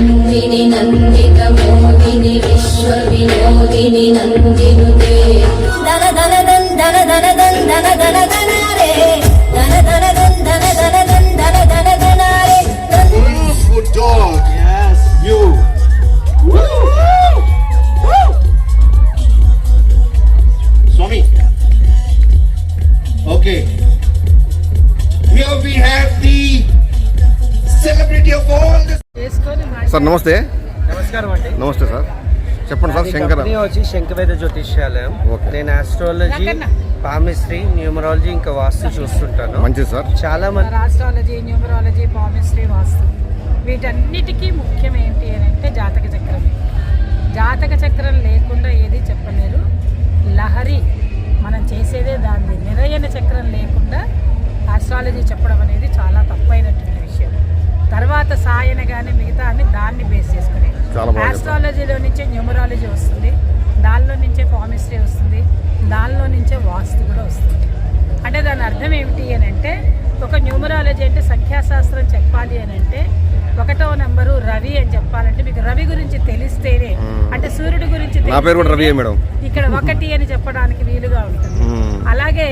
నందిని నందిత మోదిని విశ్వ వినోదిని నందినుతే ధన ధన ధన్ ధన ధన ధన్ ధన ధన ధన రే ధన ధన ధన్ ధన ధన ధన్ ధన ధన ధన రే. Good dog. Yes. You. Swami. Okay. Here we have the celebrity of all the. Sir నమస్తే. నమస్కారం అండి. నమస్తే సార్, చెప్పండి సార్. శంకర్ వచ్చి శంకవేద జ్యోతిష్యాలయం. నేను ఆస్ట్రాలజీ, పామిస్ట్రీ, న్యూమరాలజీ ఇంకా వాస్తు చూస్తుంటాను. మంచిది సార్. చాలా మంది ఆస్ట్రాలజీ, న్యూమరాలజీ, పామిస్ట్రీ, వాస్తు వీటన్నిటికీ ముఖ్యం ఏంటి అని అంటే జాతక చక్రం. జాతక చక్రం లేకుండా ఏది చెప్పలేరు. లహరి మనం చేసేదే దాన్ని. నిరయన చక్రం లేకుండా ఆస్ట్రాలజీ చెప్పడం అనేది చాలా తప్పైనటువంటి విషయం. తర్వాత సాయన కానీ మిగతా అన్ని దాన్ని బేస్ చేసుకుని ఆస్ట్రాలజీలో నుంచే న్యూమరాలజీ వస్తుంది, దానిలో నుంచే పామిస్ట్రీ వస్తుంది, దానిలో నుంచే వాస్తు కూడా వస్తుంది. అంటే దాని అర్థం ఏమిటి అని అంటే, ఒక న్యూమరాలజీ అంటే సంఖ్యాశాస్త్రం చెప్పాలి అని అంటే 1వ నెంబరు రవి అని చెప్పాలంటే మీకు రవి గురించి తెలిస్తేనే, అంటే సూర్యుడి గురించి ఇక్కడ 1 అని చెప్పడానికి వీలుగా ఉంటుంది. అలాగే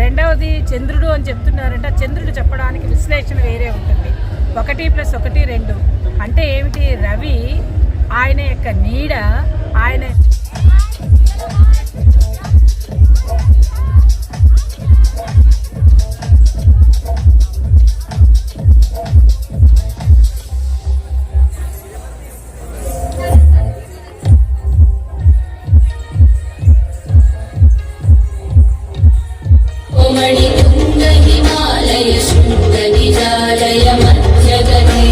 2వది చంద్రుడు అని చెప్తున్నారంటే చంద్రుడు చెప్పడానికి విశ్లేషణ వేరే ఉంటుంది. 1 + 1 2 అంటే ఏమిటి? రవి ఆయన యొక్క నీడ, ఆయన మణితుంగ హిమాలయ శృంగ నిజాలయ మధ్యగతే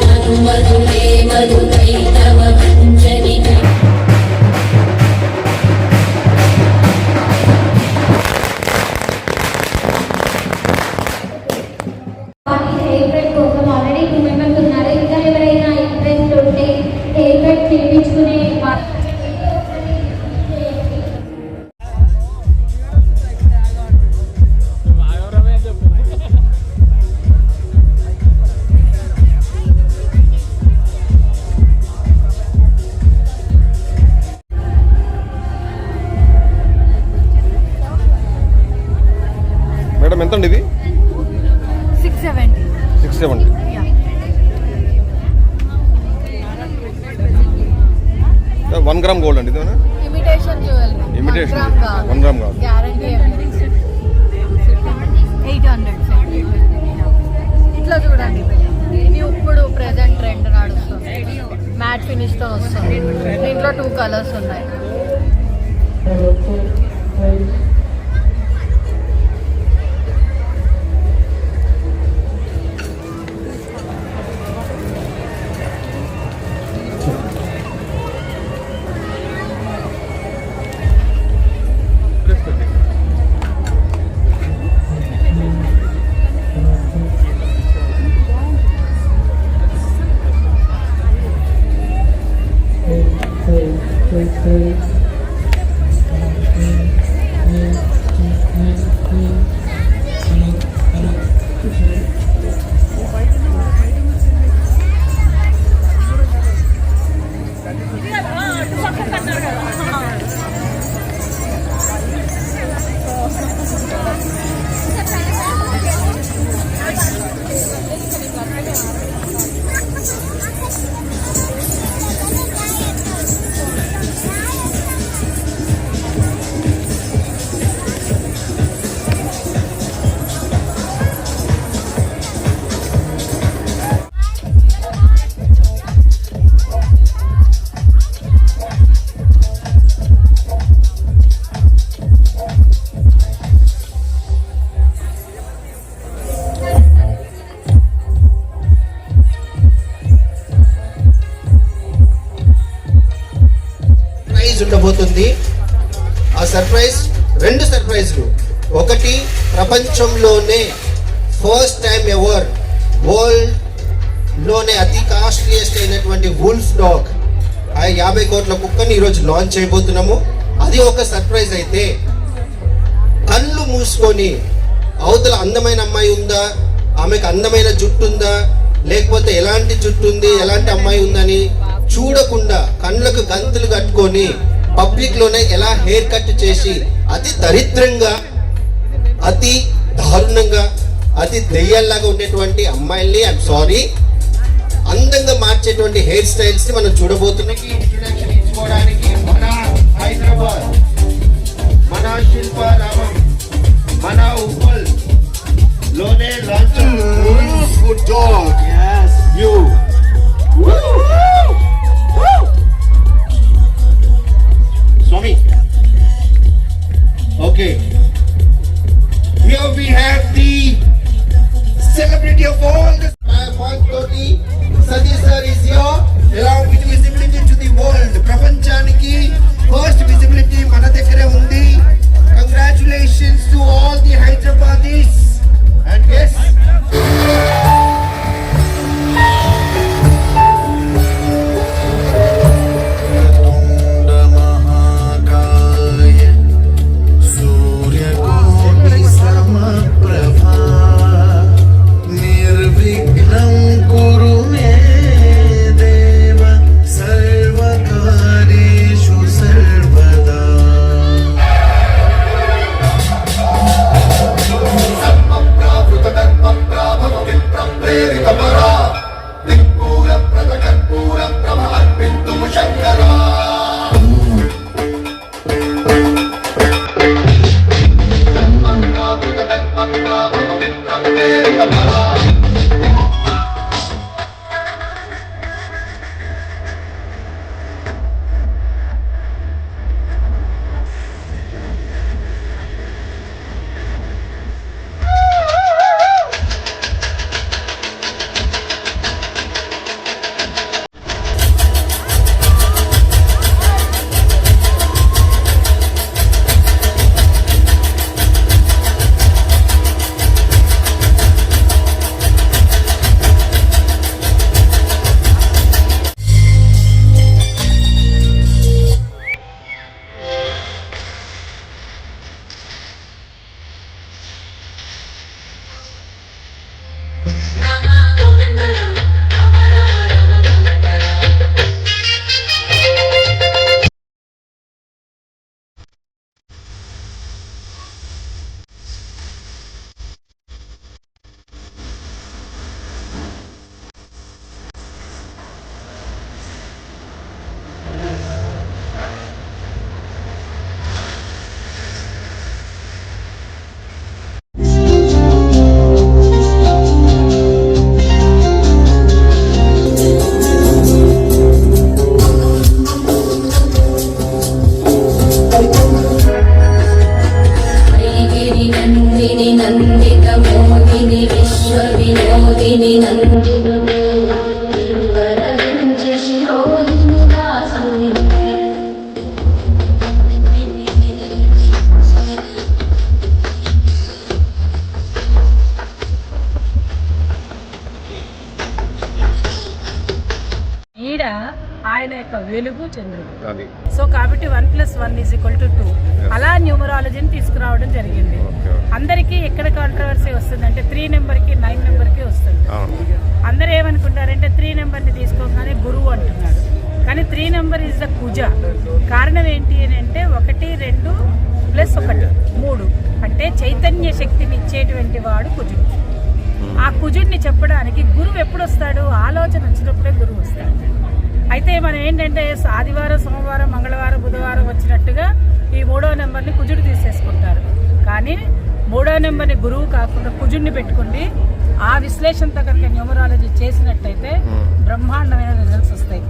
మధు మధురే మధుకైతవ పంచనిక. హెయిర్ కట్ కోసం ఆల్రెడీ 2 మెంబర్స్ ఉన్నారు. ఇంకా ఎవరైనా ఇంట్రెస్ట్ ఉంటే హెయిర్ కట్ చేయించుకునే మేడం ఎంత అండి ఇది? 670. 670. Yeah. 1 గ్రామ్ గోల్డ్ అండి ఇదేనా? Imitation jewellery. ఇమిటేషన్ 1 గ్రామ్ కాదు. గ్యారంటీ 800. ఇట్లా చూడండి, ఇది ఇప్పుడు ప్రెజెంట్ ట్రెండ్ నడుస్తుంది. మ్యాట్ ఫినిష్ తో వస్తుంది. దీంట్లో 2 కలర్స్ ఉన్నాయి. ఉండబోతుంది. ఆ సర్ప్రైజ్ 2 సర్ప్రైజ్లు. ఒకటి, ప్రపంచంలోనే ఫస్ట్ టైం ఎవర్ వరల్డ్ లోనే అతి కాస్ట్లీయెస్ట్ అయినటువంటి వుల్ఫ్ డాగ్ ఆ 50 కోట్ల కుక్కని ఈరోజు లాంచ్ చేయబోతున్నాము. అది ఒక సర్ప్రైజ్ అయితే, కళ్ళు మూసుకొని అవతల అందమైన అమ్మాయి ఉందా, ఆమెకు అందమైన జుట్టు ఉందా, లేకపోతే ఎలాంటి జుట్టు ఉంది, ఎలాంటి అమ్మాయి ఉందని చూడకుండా కళ్ళకు గంతులు కట్టుకొని పబ్లిక్ లోనే ఎలా హెయిర్ కట్ చేసి అతి దరిద్రంగా, అతి దారుణంగా, అతి దెయ్యాల్లాగా ఉండేటువంటి అమ్మాయిల్ని సారీ అందంగా మార్చేటువంటి హెయిర్ స్టైల్స్ ని మనం చూడబోతున్నాం. ఇంట్రొడక్షన్ ఇచ్చుకోవడానికి మన హైదరాబాద్, మన శిల్పారామం, మన ఉప్పల్ లోనే launch. Good job. yes you. Swami. Okay. Here we have the celebrity of all the Pankoti. Sadiq sir is here, along with visibility to the world. Prapanchaniki first visibility mana daggare undi. Congratulations to all the Hyderabadis. And yes, ఆయన యొక్క వెలుగు చంద్రుడు. అది so కాబట్టి 1+1 = 2 అలా న్యూమరాలజీని తీసుకురావడం జరిగింది. అందరికీ ఎక్కడ కాంట్రవర్సీ వస్తుందంటే 3 నెంబర్కి 9 నెంబర్కి వస్తుంది. అందరూ ఏమనుకుంటారంటే 3 నెంబర్ని తీసుకోగానే గురువు అంటున్నారు, కానీ 3 నెంబర్ ఇస్ ద కుజ. కారణం ఏంటి అని అంటే 1, 2 + 1 3 అంటే చైతన్య శక్తిని ఇచ్చేటువంటి వాడు కుజుడు. ఆ కుజుడిని చెప్పడానికి గురువు ఎప్పుడు వస్తాడు? ఆలోచన వచ్చినప్పుడే గురువు వస్తాడు. అయితే మనం ఏంటంటే ఆదివారం, సోమవారం, మంగళవారం, బుధవారం వచ్చినట్టుగా ఈ 3వ నెంబర్ని కుజుడు తీసేసుకుంటారు. కానీ 3వ నెంబర్ని గురువు కాకుండా కుజుడిని పెట్టుకుండి ఆ విశ్లేషణతో కనుక న్యూమరాలజీ చేసినట్టయితే బ్రహ్మాండమైన రిజల్ట్స్ వస్తాయి.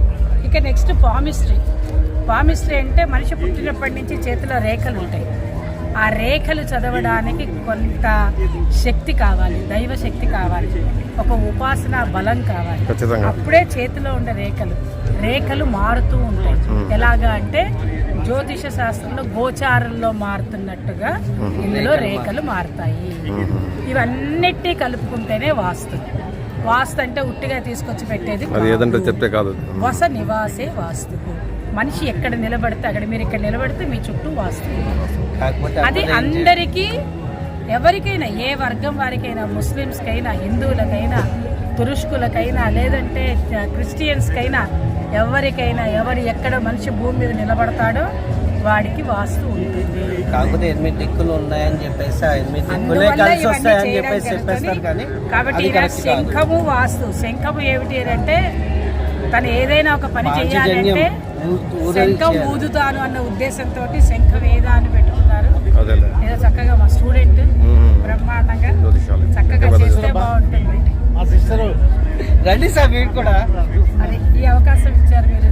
ఇక నెక్స్ట్ పామిస్ట్రీ. పామిస్ట్రీ అంటే మనిషి పుట్టినప్పటి నుంచి చేతిలో రేఖలు ఉంటాయి. ఆ రేఖలు చదవడానికి కొంత శక్తి కావాలి, దైవ శక్తి కావాలి, ఒక ఉపాసన బలం కావాలి. అప్పుడే చేతిలో ఉండే రేఖలు మారుతూ ఉంటాయి. ఎలాగా అంటే జ్యోతిష శాస్త్రంలో గోచారంలో మారుతున్నట్టుగా ఇందులో రేఖలు మారుతాయి. ఇవన్నిటి కలుపుకుంటేనే వాస్తు. వాస్తు అంటే ఉట్టిగా తీసుకొచ్చి పెట్టేది, వస నివాసే వాస్తు. మనిషి ఎక్కడ నిలబడితే అక్కడ మీరు ఇక్కడ నిలబడితే మీ చుట్టూ వాస్తు కాకపోతే అది అందరికీ ఎవరికైనా ఏ వర్గం వారికైనా ముస్లిమ్స్కైనా హిందువులకైనా తురుష్కులకైనా లేదంటే క్రిస్టియన్స్కైనా ఎవరికైనా ఎవరు ఎక్కడ మనిషి భూమి మీద నిలబడతాడో వాడికి వాస్తు ఉంటుంది. కాకపోతే 8 దిక్కులు ఉన్నాయని చెప్పేసి ఆ 8 దిక్కులే అందువల్ల కలిసి ఇవన్నీ వస్తాయని చేయడం చెప్పేసి చెప్పేస్తారు కానీ జరుగుతుంది. కాబట్టి అది ఇలా correct కాదు. శంఖము వాస్తు శంఖము ఏమిటి అంటే తను ఏదైనా ఒక పని చేయాలంటే శంఖం ఊదుతాను అన్న ఉద్దేశంతో శంఖ వేదాన్ని పెట్టుకున్నారు. అదేలే. ఏదో చక్కగా మా స్టూడెంట్ బ్రహ్మాండంగా జ్యోతిష్యాలయం. చక్కగా చేస్తే బాగుంటుంది. రండి సార్ మీరు కూడా అది ఈ అవకాశం ఇచ్చారు మీరు.